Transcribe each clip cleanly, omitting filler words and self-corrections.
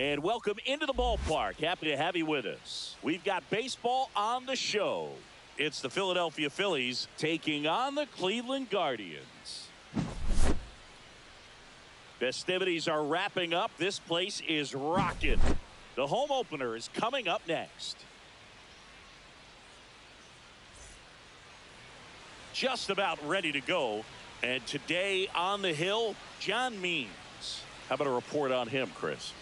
And welcome into the ballpark. Happy to have you with us. We've got baseball on the show. It's the Philadelphia Phillies taking on the Cleveland Guardians. Festivities are wrapping up. This place is rocking. The home opener is coming up next. Just about ready to go. And today on the hill, John Means. How about a report on him, Chris?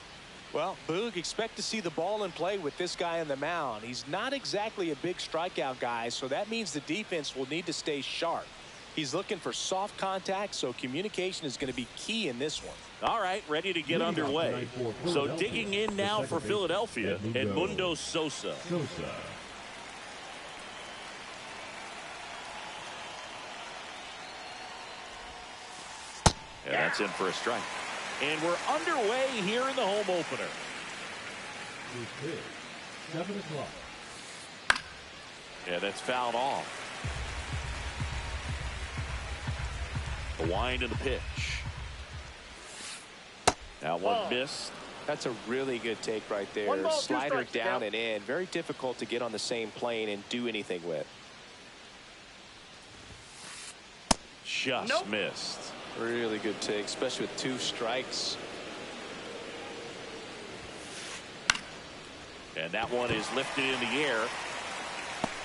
Well, Boog, expect to see the ball in play with this guy on the mound. He's not exactly a big strikeout guy, so that means the defense will need to stay sharp. He's looking for soft contact, so communication is going to be key in this one. All right, ready to get underway. So digging in now for Philadelphia, Edmundo Sosa. And that's in for a strike. And we're underway here in the home opener. 7 o'clock. Yeah, that's fouled off. The wind and the pitch. That one missed. That's a really good take right there. One ball, Slider down count. and in. Very difficult to get on the same plane and do anything with. Just missed. Really good take, especially with 2 strikes. And that one is lifted in the air.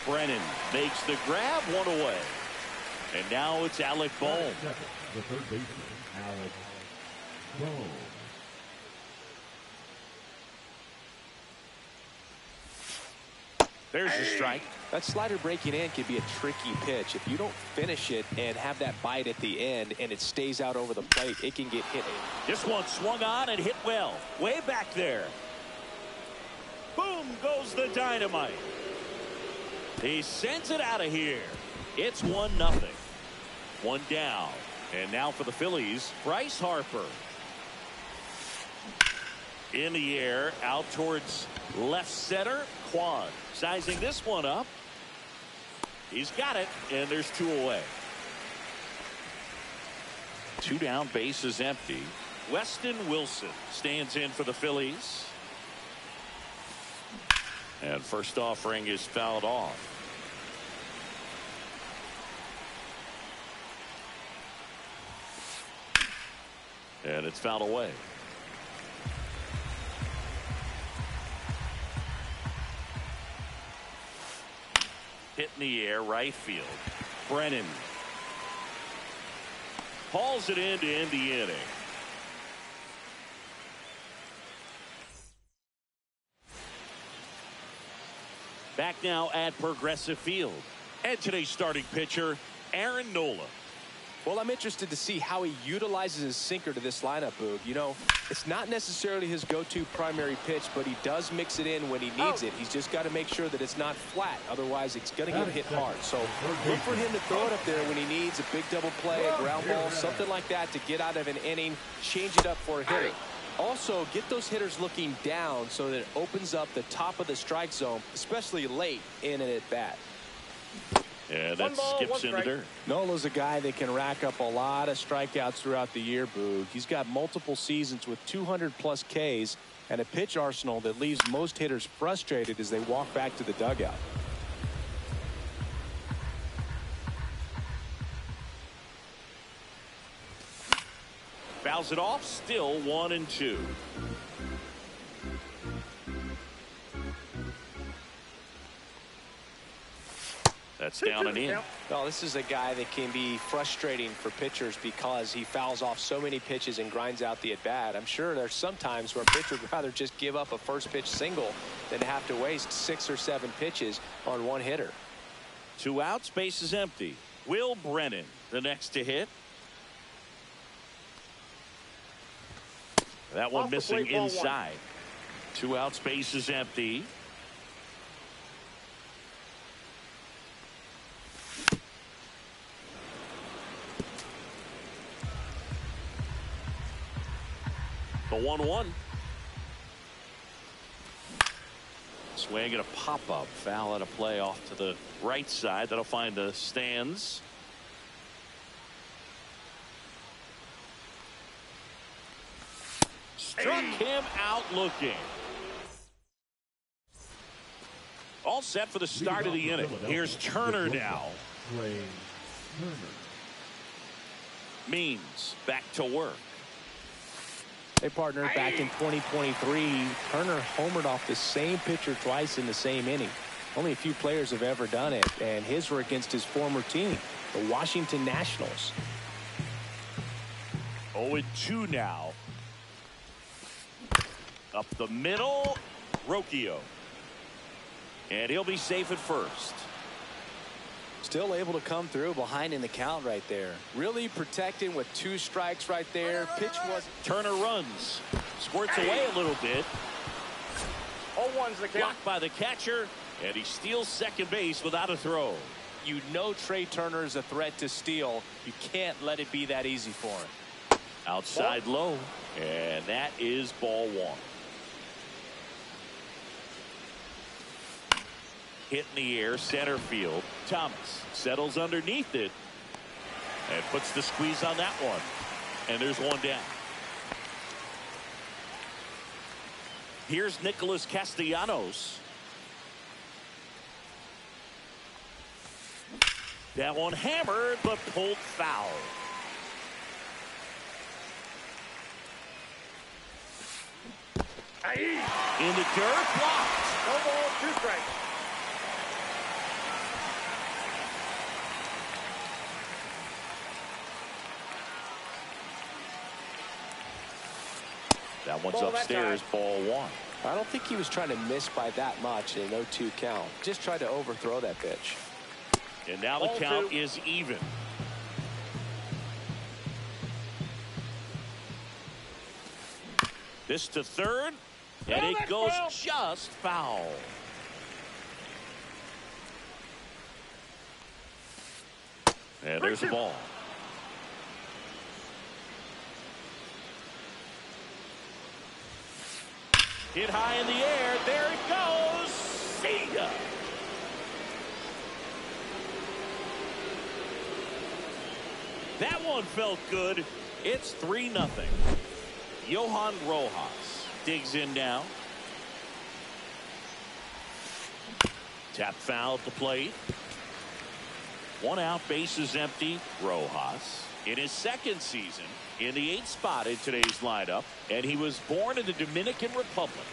Brennan makes the grab, one away. And now it's Alec Bohm. The third baseman, Alec Bohm. There's the strike. That slider breaking in can be a tricky pitch. If you don't finish it and have that bite at the end and it stays out over the plate, it can get hit. This one swung on and hit well. Way back there. Boom goes the dynamite. He sends it out of here. It's 1-0. One down. And now for the Phillies, Bryce Harper. In the air, out towards left center. Quan sizing this one up. He's got it, and there's 2 away. 2 down, base is empty. Weston Wilson stands in for the Phillies. And first offering is fouled off. And it's fouled away. Hit in the air, right field. Brennan hauls it in to end the inning. Back now at Progressive Field. And today's starting pitcher, Aaron Nola. Well, I'm interested to see how he utilizes his sinker to this lineup, Boog. You know, it's not necessarily his go-to primary pitch, but he does mix it in when he needs it. He's just got to make sure that it's not flat. Otherwise, it's going to get hit hard. So look for him to throw it up there when he needs a big double play, a ground ball, something like that to get out of an inning, change it up for a hitter. Also, get those hitters looking down so that it opens up the top of the strike zone, especially late in an at-bat. Yeah, that skips in the dirt. Nola's a guy that can rack up a lot of strikeouts throughout the year, Boog. He's got multiple seasons with 200+ Ks and a pitch arsenal that leaves most hitters frustrated as they walk back to the dugout. Fouls it off, still 1-2. That's down and in. Well, this is a guy that can be frustrating for pitchers because he fouls off so many pitches and grinds out the at-bat. I'm sure there's some times where a pitcher would rather just give up a first pitch single than to have to waste 6 or 7 pitches on one hitter. 2 outs, base is empty. Will Brennan, the next to hit. That one missing inside. 2 outs, base is empty. The 1-1. Swing and a pop-up. Foul at a play off to the right side. That'll find the stands. Struck him out looking. All set for the start of the inning. Here's Turner now. Means back to work. Hey, partner, back in 2023, Turner homered off the same pitcher twice in the same inning. Only a few players have ever done it, and his were against his former team, the Washington Nationals. 0-2 now. Up the middle, Rocchio. And he'll be safe at first. Still able to come through behind in the count right there. Really protecting with 2 strikes right there. Pitch was. Turner runs. Squirts away a little bit. 0-1's the count. Blocked by the catcher. And he steals second base without a throw. You know Trey Turner is a threat to steal. You can't let it be that easy for him. Outside low. And that is ball 1. Hit in the air, center field. Thomas settles underneath it and puts the squeeze on that one. And there's one down. Here's Nicholas Castellanos. That one hammered but pulled foul. In the dirt, blocked. No ball, 2 strikes. That one's upstairs, ball 1. I don't think he was trying to miss by that much in an 0-2 count. Just tried to overthrow that pitch. And now the count is even. This to third, and it goes just foul. And there's the ball. Hit high in the air. There it goes. See ya. That one felt good. It's 3-0. Johan Rojas digs in now. Tap foul at the plate. 1 out, bases empty. Rojas in his 2nd season in the 8th spot in today's lineup, and he was born in the Dominican Republic.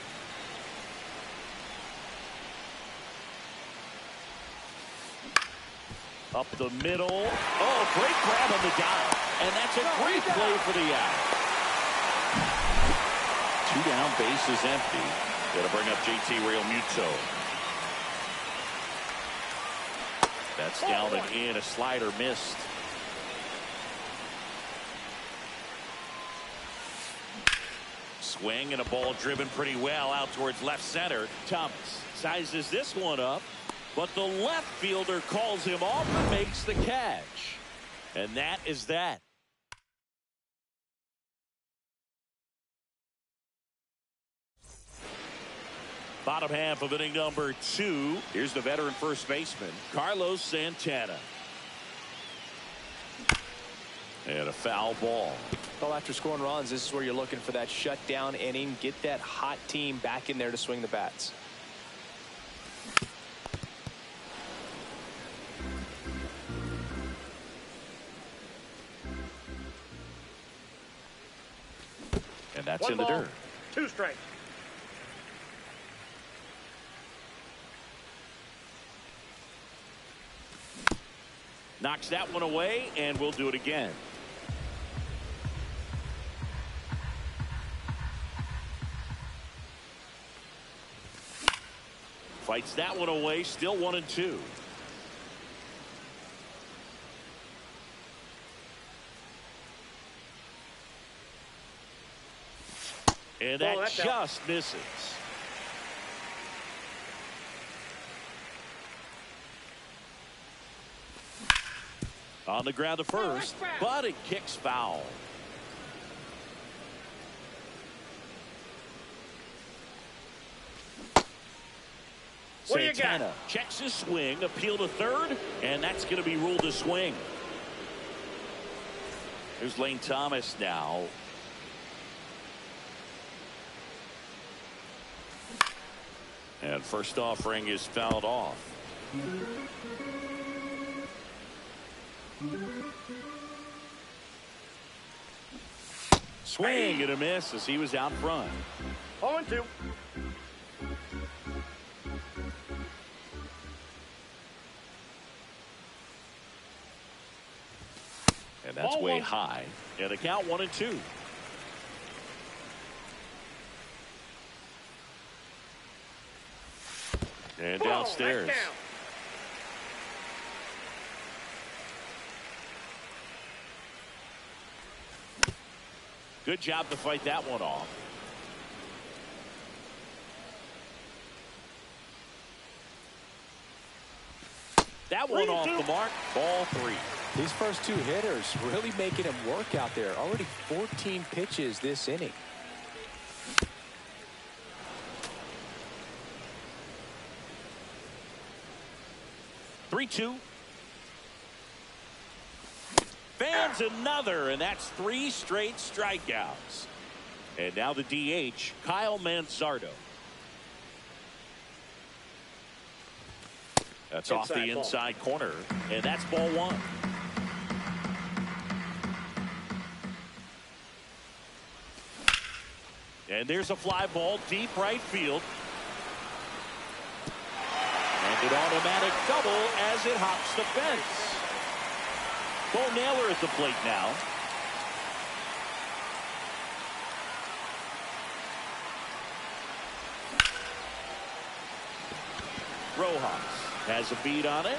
Up the middle. Oh, great grab on the dive. And that's a great play for the out. 2 down, bases empty. Got to bring up JT Realmuto. That's down and in. A slider missed. Swing and a ball driven pretty well out towards left center. Thomas sizes this one up, but the left fielder calls him off and makes the catch. And that is that. Bottom half of inning number 2. Here's the veteran first baseman, Carlos Santana. And a foul ball. Well, after scoring runs, this is where you're looking for that shutdown inning. Get that hot team back in there to swing the bats. And that's 1 in the ball, dirt. 2 strikes. Knocks that one away, and we'll do it again. Fights that one away, still 1-2. And that just misses. On the ground to first, but it kicks foul. Santana checks his swing, appeal to third, and that's going to be ruled a swing. Here's Lane Thomas now. And first offering is fouled off. Swing and a miss as he was out front. 0-2. And that's Ball way one. high. And the count 1-2. And downstairs. That's down. Good job to fight that one off. That one off the mark. Ball 3. These first two hitters really making him work out there. Already 14 pitches this inning. Three-two. Fans another, and that's 3 straight strikeouts. And now the DH, Kyle Manzardo. That's off the inside corner, and that's ball 1. And there's a fly ball deep right field. And an automatic double as it hops the fence. Bo Naylor at the plate now. Rojas has a beat on it,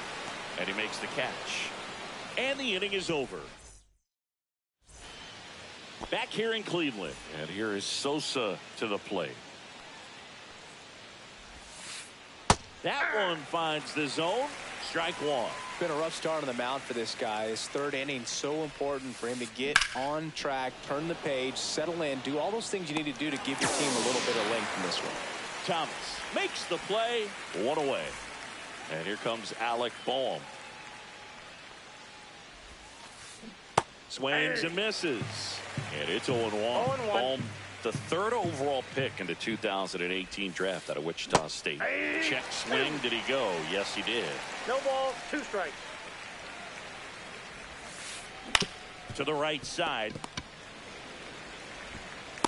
and he makes the catch. And the inning is over. Back here in Cleveland, and here is Sosa to the plate. That one finds the zone. Strike 1. Been a rough start on the mound for this guy. His third inning, so important for him to get on track, turn the page, settle in, do all those things you need to do to give your team a little bit of length in this one. Thomas makes the play. 1 away. And here comes Alec Boehm. Swings and misses. And it's 0-1. 0-1. Boehm, the 3rd overall pick in the 2018 draft out of Wichita State. Check swing. Did he go? Yes, he did. No balls, 2 strikes. To the right side.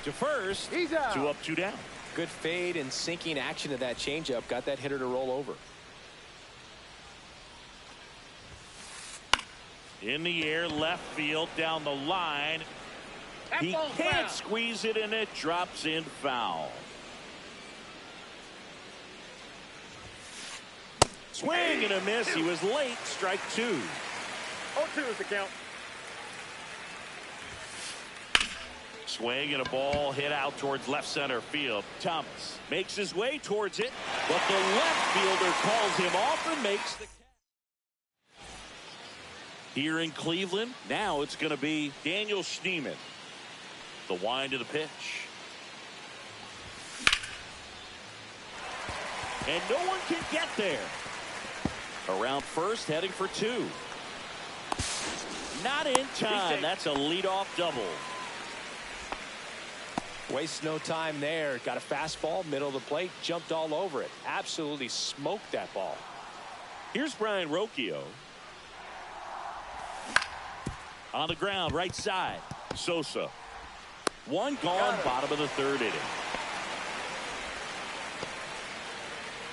To first. He's out. 2 up, 2 down. Good fade and sinking action of that changeup. Got that hitter to roll over. In the air, left field, down the line. He can't squeeze it, and it drops in foul. Swing and a miss. He was late. Strike 2. 0-2 is the count. Swing and a ball hit out towards left center field. Thomas makes his way towards it, but the left fielder calls him off and makes the catch. Here in Cleveland, now it's going to be Daniel Schneemann. The wind of the pitch. And no one can get there. Around first, heading for 2. Not in time. That's a leadoff double. Waste no time there. Got a fastball, middle of the plate, jumped all over it. Absolutely smoked that ball. Here's Brian Rocchio. On the ground, right side. Sosa. 1 gone, bottom of the 3rd inning.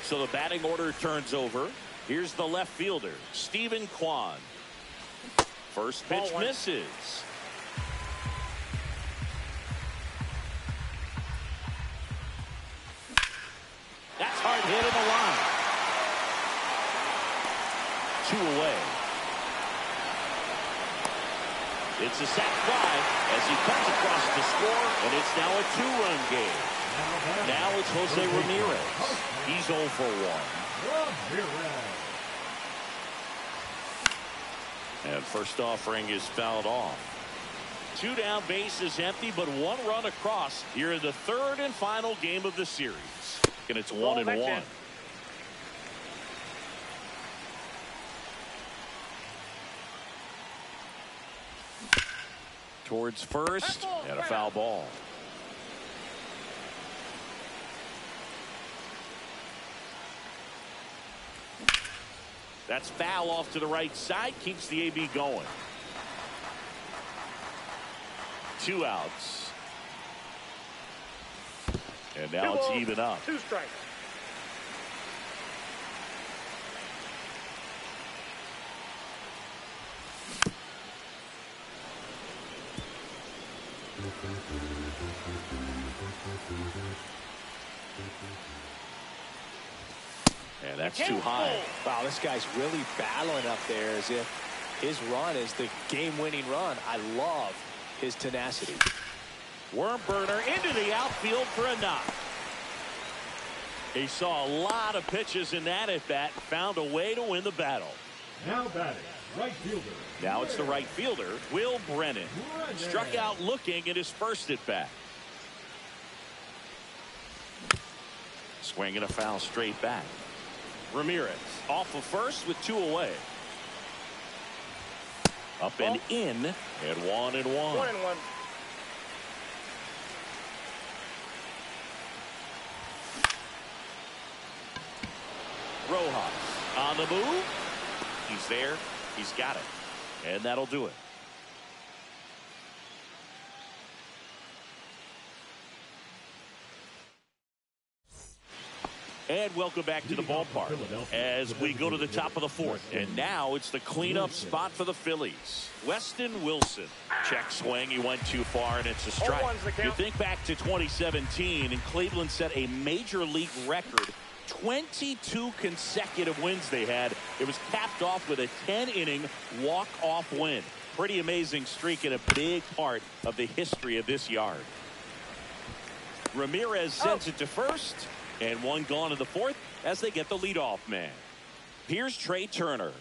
So the batting order turns over. Here's the left fielder, Stephen Kwan. First pitch misses. That's hard hit in the line. 2 away. It's a sac fly as he comes across to score, and it's now a 2-run game. Now it's Jose Ramirez. He's 0 for 1. And first offering is fouled off. 2 down, bases empty, but 1 run across here in the 3rd and final game of the series. And it's 1-1. Towards first, and a foul ball. That's foul off to the right side. Keeps the AB going. 2 outs. And now it's even up. 2 strikes. And that's too high. Wow, this guy's really battling up there as if his run is the game-winning run. I love his tenacity. Worm burner into the outfield for a knock. He saw a lot of pitches in that at bat, found a way to win the battle. Now batting, right fielder. Now it's the right fielder, Will Brennan. Struck out looking at his first at bat. Swinging a foul straight back. Ramirez off of first with 2 away. Up and in at 1-1. 1-1. Rojas on the move. He's there. He's got it. And that'll do it. And welcome back to the ballpark as we go to the top of the 4th. And now it's the cleanup spot for the Phillies. Weston Wilson. Check swing. He went too far, and it's a strike. You think back to 2017, and Cleveland set a major league record. 22 consecutive wins they had. It was capped off with a 10-inning walk-off win. Pretty amazing streak and a big part of the history of this yard. Ramirez sends it to first. And 1 gone in the 4th as they get the leadoff man. Here's Trey Turner.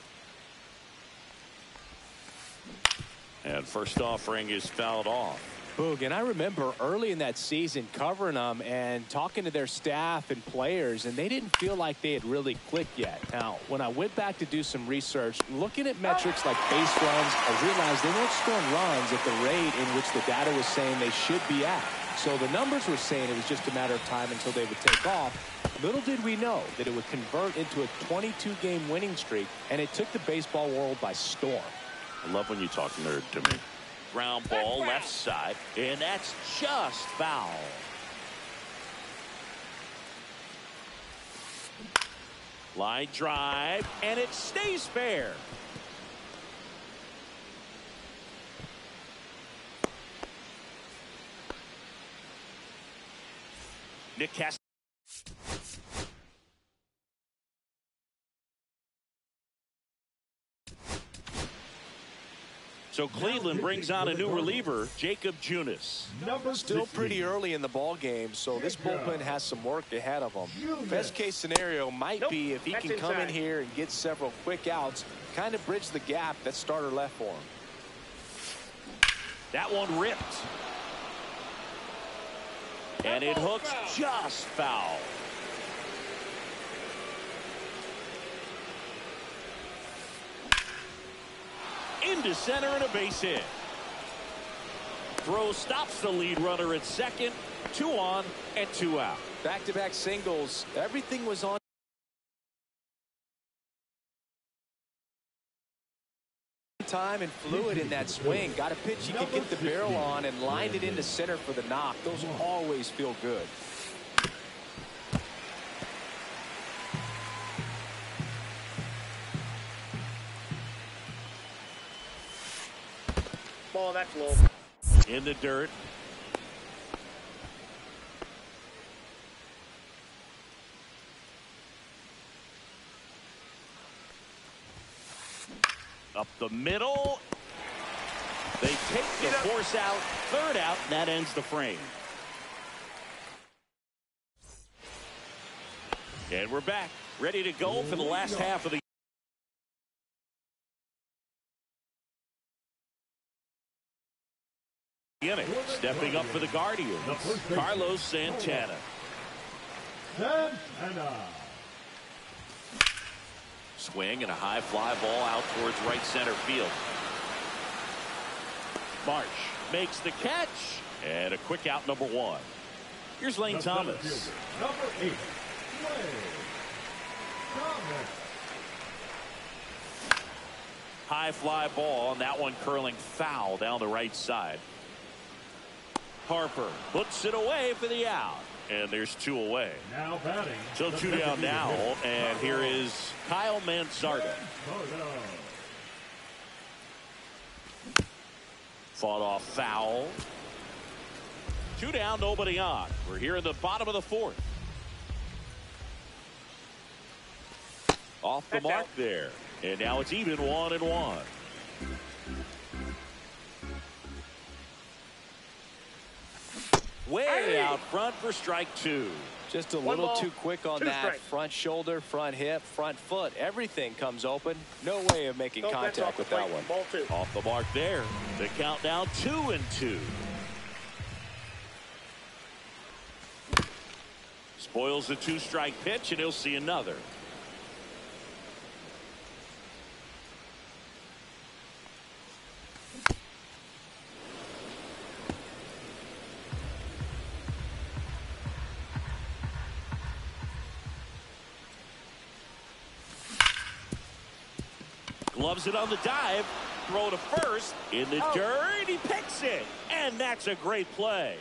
And first offering is fouled off. Boog, and I remember early in that season covering them and talking to their staff and players, and they didn't feel like they had really clicked yet. Now, when I went back to do some research, looking at metrics like base runs, I realized they weren't scoring runs at the rate in which the data was saying they should be at. So the numbers were saying it was just a matter of time until they would take off. Little did we know that it would convert into a 22-game winning streak, and it took the baseball world by storm. I love when you talk nerd to me. Ground ball left side, and that's just foul. Line drive, and it stays fair. Nick Cast. So Cleveland brings on a new reliever, Jacob Junis. Still pretty early in the ball game, so this bullpen has some work ahead of them. Best case scenario might be if he can come in here and get several quick outs, kind of bridge the gap that starter left for him. That one ripped. And it hooks just foul. Into center and a base hit. Throw stops the lead runner at second. 2 on and 2 out. Back-to-back singles. Everything was on time and fluid in that swing. Got a pitch he could get the barrel on and lined it into center for the knock. Those always feel good. Ball, that's low. In the dirt. Up the middle. They take the force out. 3rd out, and that ends the frame. And we're back, ready to go for the last half of the inning. Stepping up for the Guardians, Carlos Santana. Swing and a high fly ball out towards right center field. Marsh makes the catch, and a quick out, number 1. Here's Lane Thomas. Number 8, Lane Thomas. High fly ball, and that one curling foul down the right side. Harper puts it away for the out. And there's 2 away. Now batting. So 2 down now, and here is Kyle Mansardo. Fought off foul. 2 down, nobody on. We're here in the bottom of the 4th. Off the mark there. And now it's even 1-1. Way out front for strike 2. Just a little too quick on that. Front shoulder, front hip, front foot. Everything comes open. No way of making contact with that one. Ball 2. Off the mark there. The count now 2-2. Spoils the 2-strike pitch, and he'll see another. Gloves it on the dive. Throw to first. In the dirt. He picks it. And that's a great play.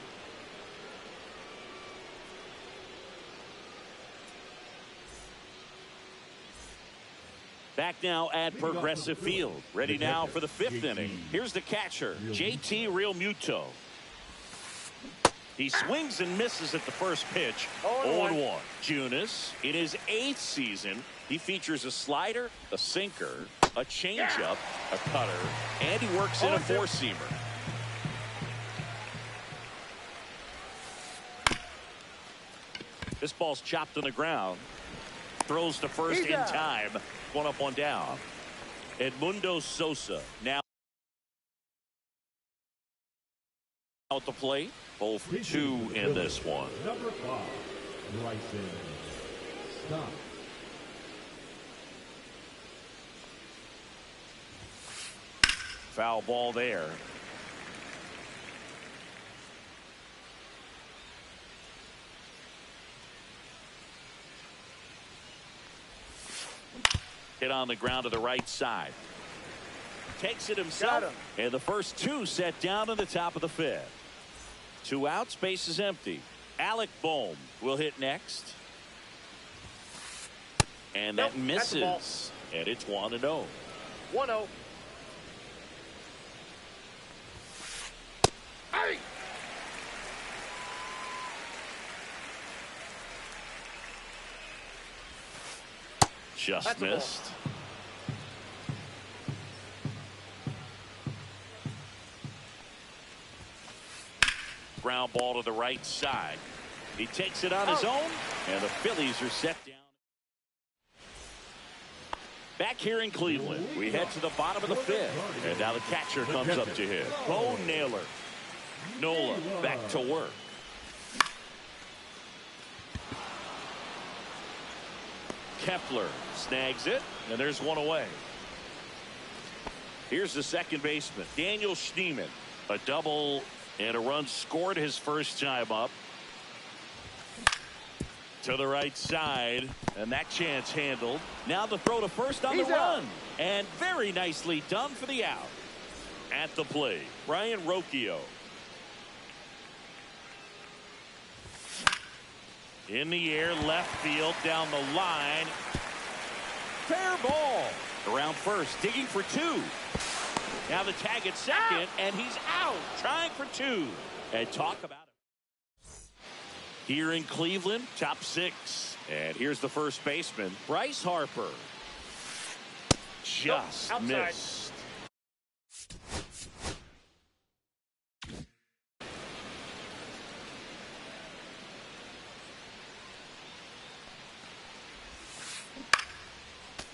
Back now at Progressive Field. Ready now for the 5th inning. Here's the catcher, JT Realmuto. He swings and misses at the first pitch. 0-1. Junis, in his 8th season, he features a slider, a sinker, a changeup, a cutter, and he works in a 4-seamer. This ball's chopped on the ground. Throws to first in time. 1 up, 1 down. Edmundo Sosa now at the plate. Both 2 in this one. Number 5, Bryson Stott. Foul ball there. Hit on the ground to the right side. Takes it himself. And the first 2 set down in the top of the 5th. 2 outs, base is empty. Alec Bohm will hit next. And that misses. And it's 1-0. 1-0. Just missed. Ground ball to the right side. He takes it on his own, and the Phillies are set down. Back here in Cleveland, we head to the bottom of the 5th, and now the catcher comes up to hit. Bo Naylor. Nola back to work. Kepler snags it, and there's 1 away. Here's the second baseman, Daniel Schneemann. A double and a run scored his first time up. To the right side, and that chance handled. Now the throw to first on the run. And very nicely done for the out. At the plate, Brian Rocchio. In the air, left field, down the line. Fair ball. Around first, digging for 2. Now the tag at second, and he's out, trying for 2. And talk about it. Here in Cleveland, top 6. And here's the first baseman, Bryce Harper. Just missed.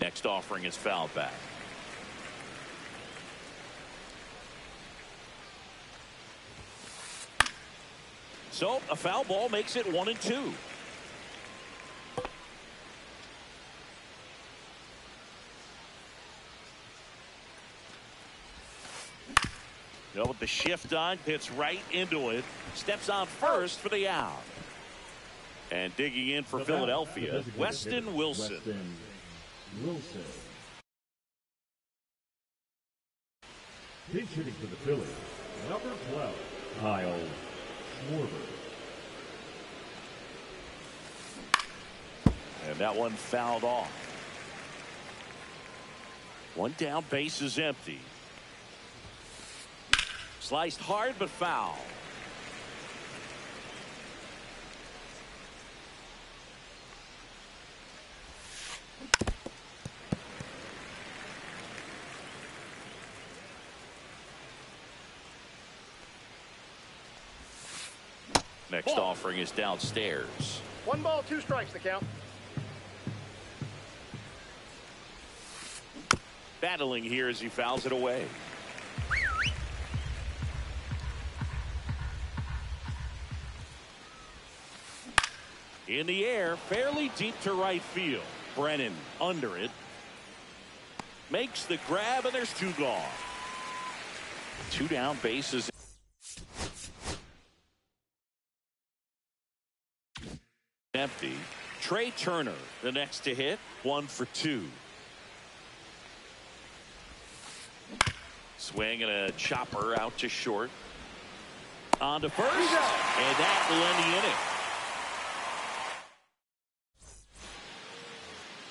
Next offering is fouled back. So a foul ball makes it 1-2. With the shift on, hits right into it. Steps on first for the out. And digging in for Philadelphia, Weston Wilson. Pinch hitting for the Phillies, number 12, Kyle Schwarber. And that one fouled off. One down, base is empty. Sliced hard but foul. Next offering is downstairs. 1 ball, 2 strikes the count. Battling here as he fouls it away. In the air, fairly deep to right field. Brennan under it. Makes the grab, and there's 2 gone. 2 down, bases empty. Trey Turner, the next to hit, 1 for 2. Swing and a chopper out to short. On to first, and that will end the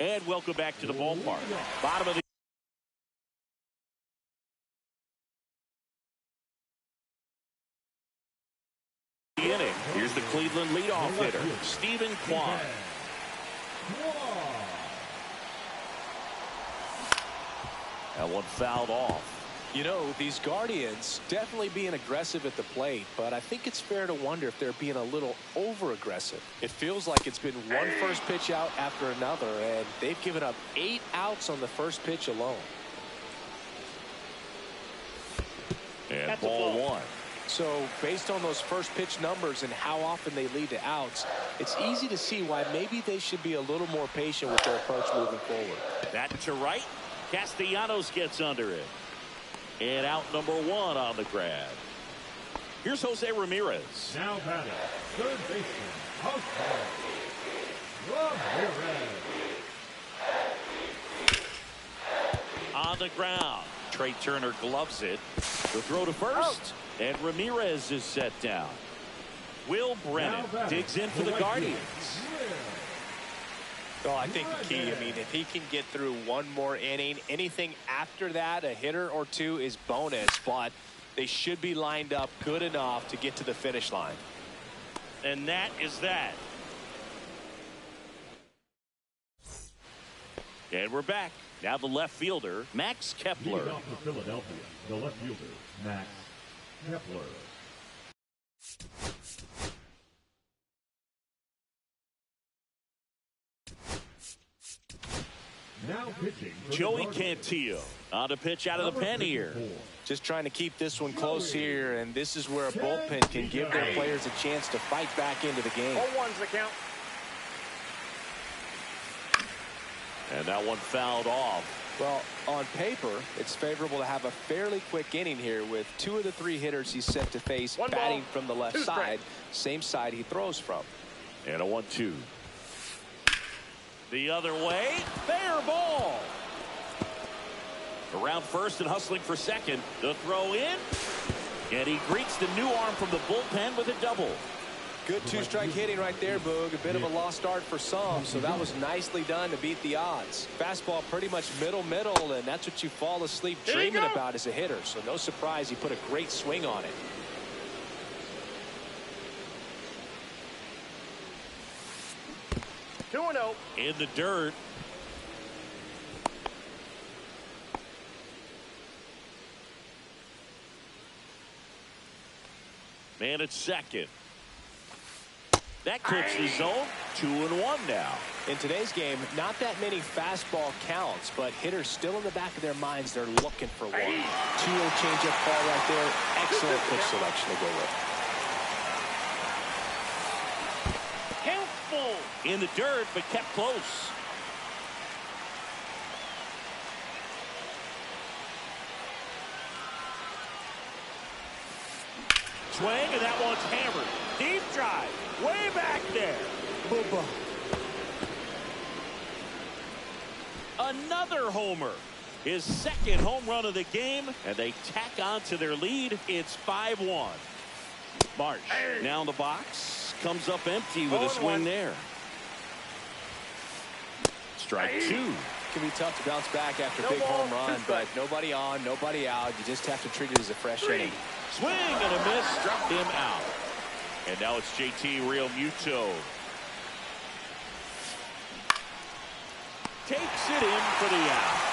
inning. And welcome back to the ballpark. Bottom of the inning. Here's the Cleveland leadoff hitter, Stephen Kwan. That one fouled off. You know, these Guardians definitely being aggressive at the plate, but I think it's fair to wonder if they're being a little over-aggressive. It feels like it's been one first pitch out after another, and they've given up 8 outs on the first pitch alone. And That's ball 1. So based on those first pitch numbers and how often they lead to outs, it's easy to see why maybe they should be a little more patient with their approach moving forward. That to right. Castellanos gets under it. And out number 1 on the grab. Here's Jose Ramirez. Now batting, third baseman, Jose Ramirez. On the ground. Trey Turner gloves it. The throw to first. And Ramirez is set down. Will Brennan digs in for the Guardians. Well, I think the key, I mean, if he can get through one more inning, anything after that, a hitter or 2 is bonus, but they should be lined up good enough to get to the finish line. And that is that. And we're back. Now the left fielder, Max Kepler. Leading off for Philadelphia, the left fielder, Max Kepler. Now pitching, Joey Cantillo on a pitch out of the pen here. Just trying to keep this one close here, and this is where a bullpen can give their players a chance to fight back into the game. 0-1's the count. And that one fouled off. Well, on paper, it's favorable to have a fairly quick inning here with 2 of the 3 hitters he's set to face batting from the left side, same side he throws from. And a 1-2. The other way, fair ball. Around first and hustling for second. The throw in. And he greets the new arm from the bullpen with a double. Good 2-strike hitting right there, Boog. A bit of a lost start for some, so that was nicely done to beat the odds. Fastball pretty much middle, and that's what you fall asleep dreaming about as a hitter. So no surprise he put a great swing on it. Two and 0. In the dirt. Man at second. That clips the zone. 2-1 now. In today's game, not that many fastball counts, but hitters still in the back of their minds, they're looking for one. 2-0 changeup ball right there. Excellent pitch selection to go with. Count full. In the dirt, but kept close. Swing, and that one's hammered. Deep drive. Way back there. Another homer. His second home run of the game, and they tack on to their lead. It's 5-1. Marsh now in the box, comes up empty with a swing there. Strike two. Can be tough to bounce back after a big home run, but nobody on, nobody out. You just have to treat it as a fresh inning. Swing and a miss, struck him out. And now it's JT Realmuto. Takes it in for the out.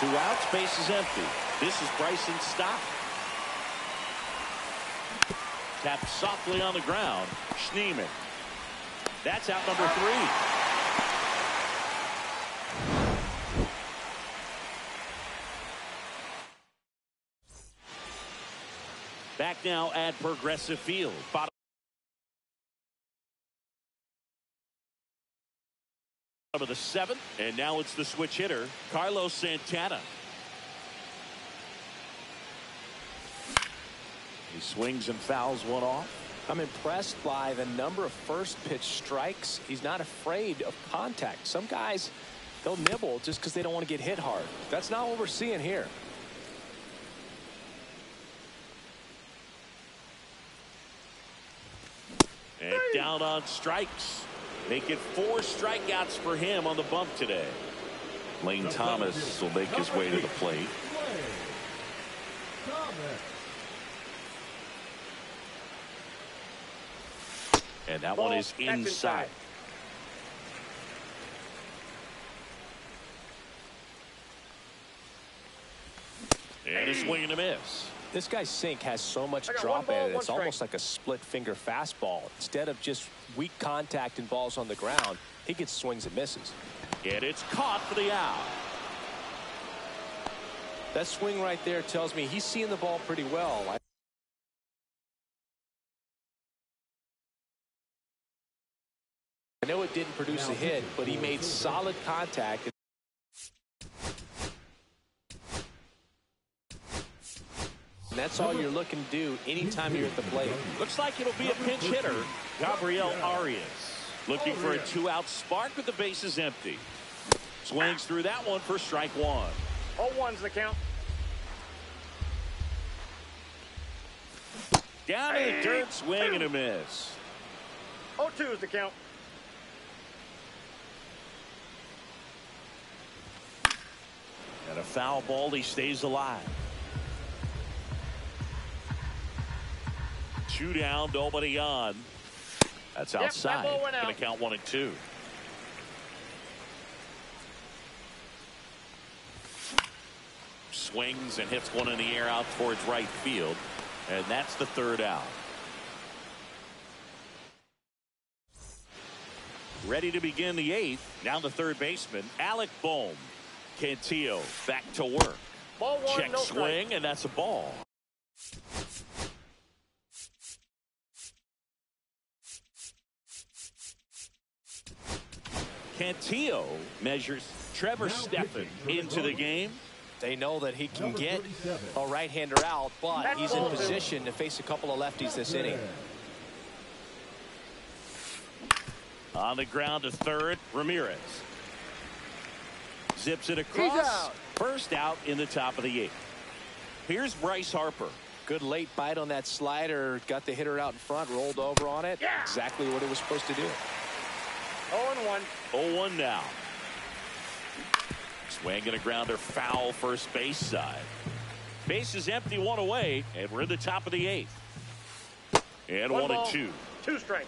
2 outs, base is empty. This is Bryson Stott. Tapped softly on the ground. Schneemann. That's out number 3. Back now at Progressive Field. Bottom of the 7th, and now it's the switch hitter, Carlos Santana. He swings and fouls one off. I'm impressed by the number of first pitch strikes. He's not afraid of contact. Some guys, they'll nibble just because they don't want to get hit hard. That's not what we're seeing here. And down on strikes. Make it 4 strikeouts for him on the bump today. Lane Thomas will make his way to the plate. And that one is inside. And a swing and a miss. This guy's sink has so much drop in it. It's almost like a split finger fastball. Instead of just weak contact and balls on the ground, he gets swings and misses. And it's caught for the out. That swing right there tells me he's seeing the ball pretty well. I know it didn't produce a hit, but he made solid contact. And that's all you're looking to do anytime you're at the plate. Looks like it'll be a pinch hitter, Gabriel Arias. Looking for a 2-out spark with the bases empty. Swings through that one for strike 1. 0-1's the count. Down in the dirt, swing and a miss. 0-2's the count. And a foul ball, he stays alive. 2 down, nobody on. That's outside. Going to count 1 and 2. Swings and hits one in the air out towards right field. And that's the 3rd out. Ready to begin the 8th. Now the 3rd baseman, Alec Bohm. Cantillo back to work. Ball 1, check swing, and that's a ball. Cantillo measures Trevor Stephan into the game. They know that he can get a right-hander out, but he's in position to face a couple of lefties this inning. On the ground to 3rd, Ramirez. Zips it across. First out in the top of the 8th. Here's Bryce Harper. Good late bite on that slider. Got the hitter out in front, rolled over on it. Yeah. Exactly what it was supposed to do. 0-1. 0-1 now. Swing and a grounder, foul first base side. Base is empty, 1 away, and we're in the top of the 8th. And 1 and 2. 2 strikes.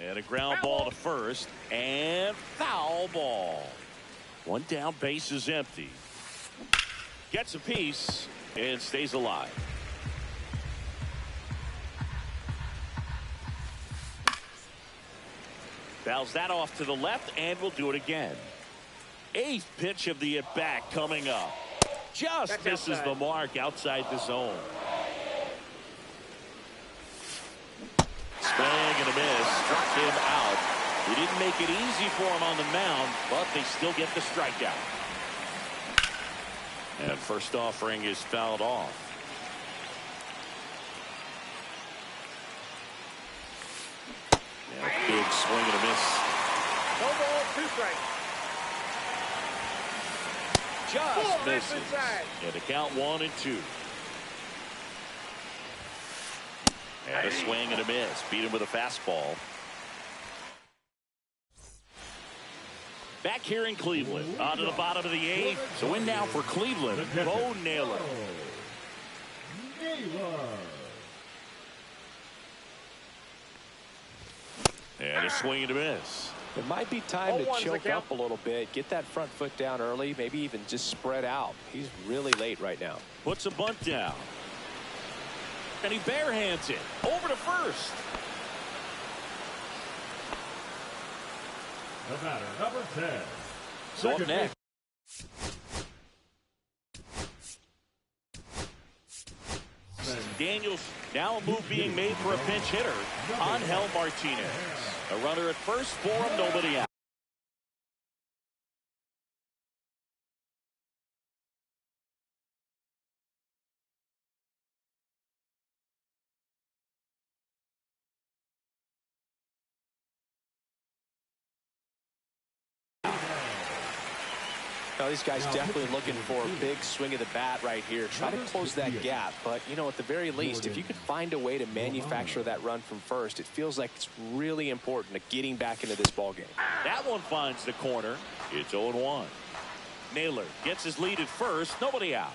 And a ground ball to first, and foul ball. 1 down, base is empty. Gets a piece and stays alive. Fouls that off to the left, and we'll do it again. 8th pitch of the at-bat coming up. Just misses the mark outside the zone. Swing and a miss. Struck him out. He didn't make it easy for him on the mound, but they still get the strikeout. And first offering is fouled off. And a big swing and a miss. No ball, 2 strikes. Just misses. And the count 1-2. And a swing and a miss. Beat him with a fastball. Back here in Cleveland, on to the bottom of the 8th. So in now for Cleveland, Bo Naylor. And a swing and a miss. It might be time to choke up a little bit, get that front foot down early, maybe even just spread out. He's really late right now. Puts a bunt down. And he barehands it over to first. The batter, number 10. So up next. Daniels, now a move being made for a pinch hitter. Angel Martinez. A runner at first for him, nobody out. Now, these guys definitely looking for a big swing of the bat right here. Try to close that gap. But, you know, at the very least, if you could find a way to manufacture that run from first, it feels like it's really important to getting back into this ballgame. That one finds the corner. It's 0-1. Naylor gets his lead at first. Nobody out.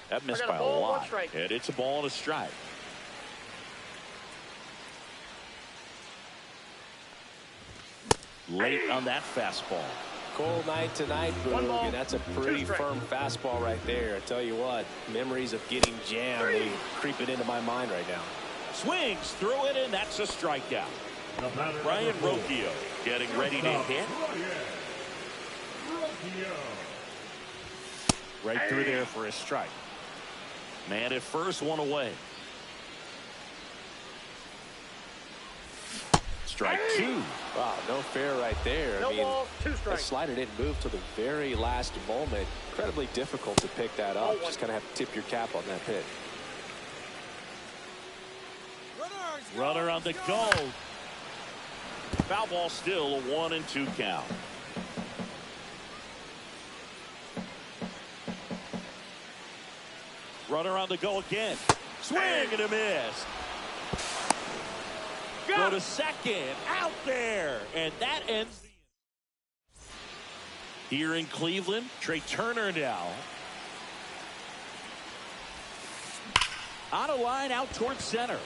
That missed by a lot. And it's a ball and a strike. Late on that fastball. Cold night tonight, Boog, and that's a pretty firm fastball right there. I tell you what, memories of getting jammed, they creeping into my mind right now. Swings through it, and that's a strikeout. Brian Rocchio getting ready to hit. Right through there for a strike. Man at first, one away. Strike 2. Wow, no fair right there. No I mean, ball, 2 strikes. that slider didn't move till the very last moment. Incredibly difficult to pick that up. Just kind of have to tip your cap on that pitch. Runner on the go. Foul ball still, a 1-2 count. Runner on the go again. Swing and a miss. Go to second, out there, and that ends the here in Cleveland. Trey Turner now on a line out towards center.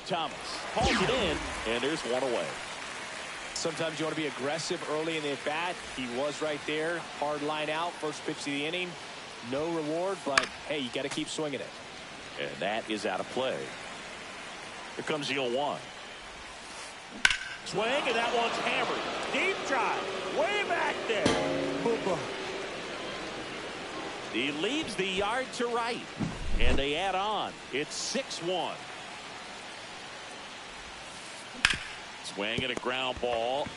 Thomas hauls it in, and there's one away. Sometimes you want to be aggressive early in the at-bat. He was right there. Hard line out. First pitch of the inning. No reward, but, hey, you got to keep swinging it. And that is out of play. Here comes the 0-1. Swing, and that one's hammered. Deep drive. Way back there. He leads the yard to right. And they add on. It's 6-1. Swing and a ground ball.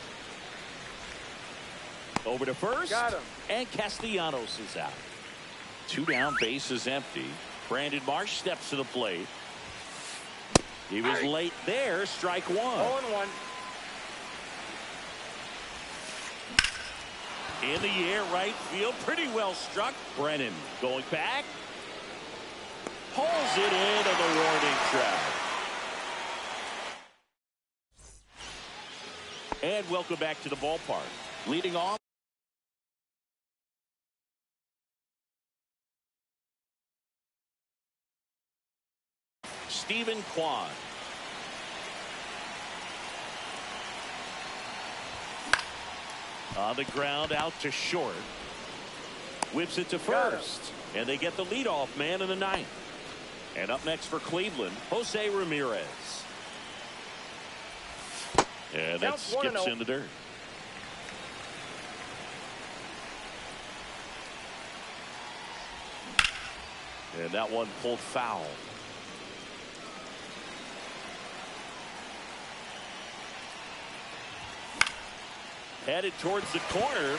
Over to first. Got him. And Castellanos is out. 2 down, base is empty. Brandon Marsh steps to the plate. He was late there. Strike 1. 0-1. In the air, right field. Pretty well struck. Brennan going back. Pulls it in on the warning track. And welcome back to the ballpark. Leading off. Stephen Kwan. On the ground, out to short. Whips it to first. And they get the leadoff man in the 9th. And up next for Cleveland, Jose Ramirez. And that skips in the dirt. And that one pulled foul. Headed towards the corner.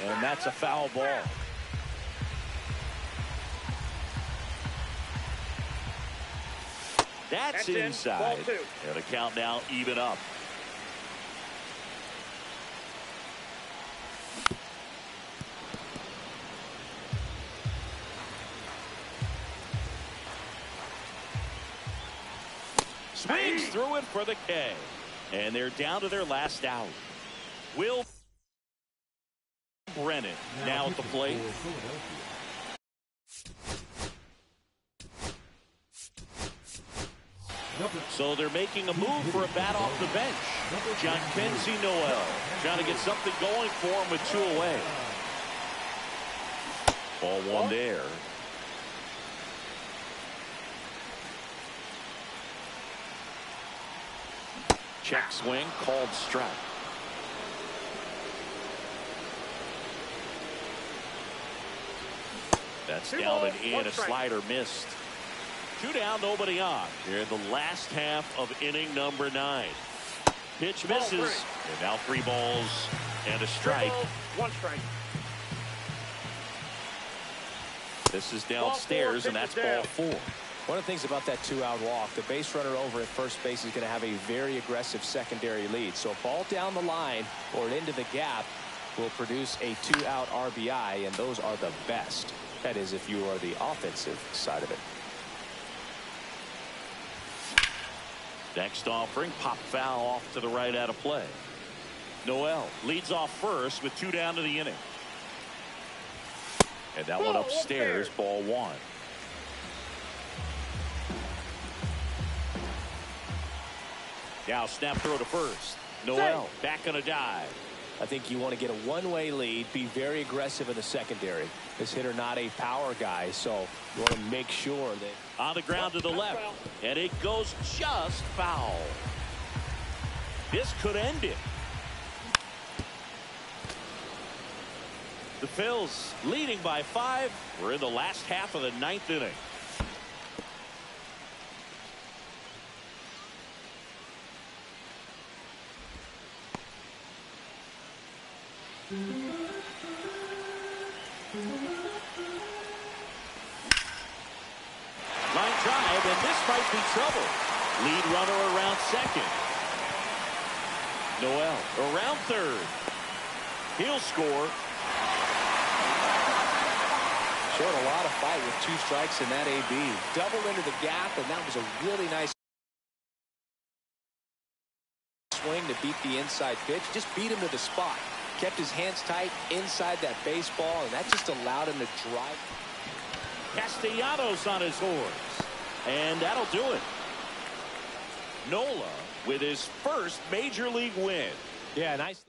And that's a foul ball. That's inside. And the count now even up. Swings through it for the K. And they're down to their last out. Will Brennan now at the plate. So they're making a move for a bat off the bench. Jhonkensy Noel trying to get something going for him with 2 away. Ball 1 there. Check swing, called strike. That's down and in. A slider missed. 2 down, nobody on. Here in the last half of inning number 9. Pitch misses. And now 3 balls and a strike. 1 strike. This is downstairs, and that's ball 4. One of the things about that 2-out walk, the base runner over at first base is going to have a very aggressive secondary lead. So a ball down the line or into the gap will produce a 2-out RBI, and those are the best. That is, if you are the offensive side of it. Next offering, pop foul off to the right out of play. Noel leads off first with 2 down to the inning. And that one upstairs, ball 1. Now snap throw to first. Noel back on a dive. I think you want to get a one-way lead, be very aggressive in the secondary. This hitter not a power guy, so you want to make sure that on the ground to the left, and it goes just foul. This could end it. The Phils leading by 5. We're in the last half of the 9th inning. Line drive, and this might be trouble. Lead runner around second. Noel around third. He'll score. Showed a lot of fight with 2 strikes in that AB. Doubled into the gap, and that was a really nice swing to beat the inside pitch. Just beat him to the spot. Kept his hands tight inside that baseball, and that just allowed him to drive. Castellanos on his horse, and that'll do it. Nola with his first major league win. Yeah, nice.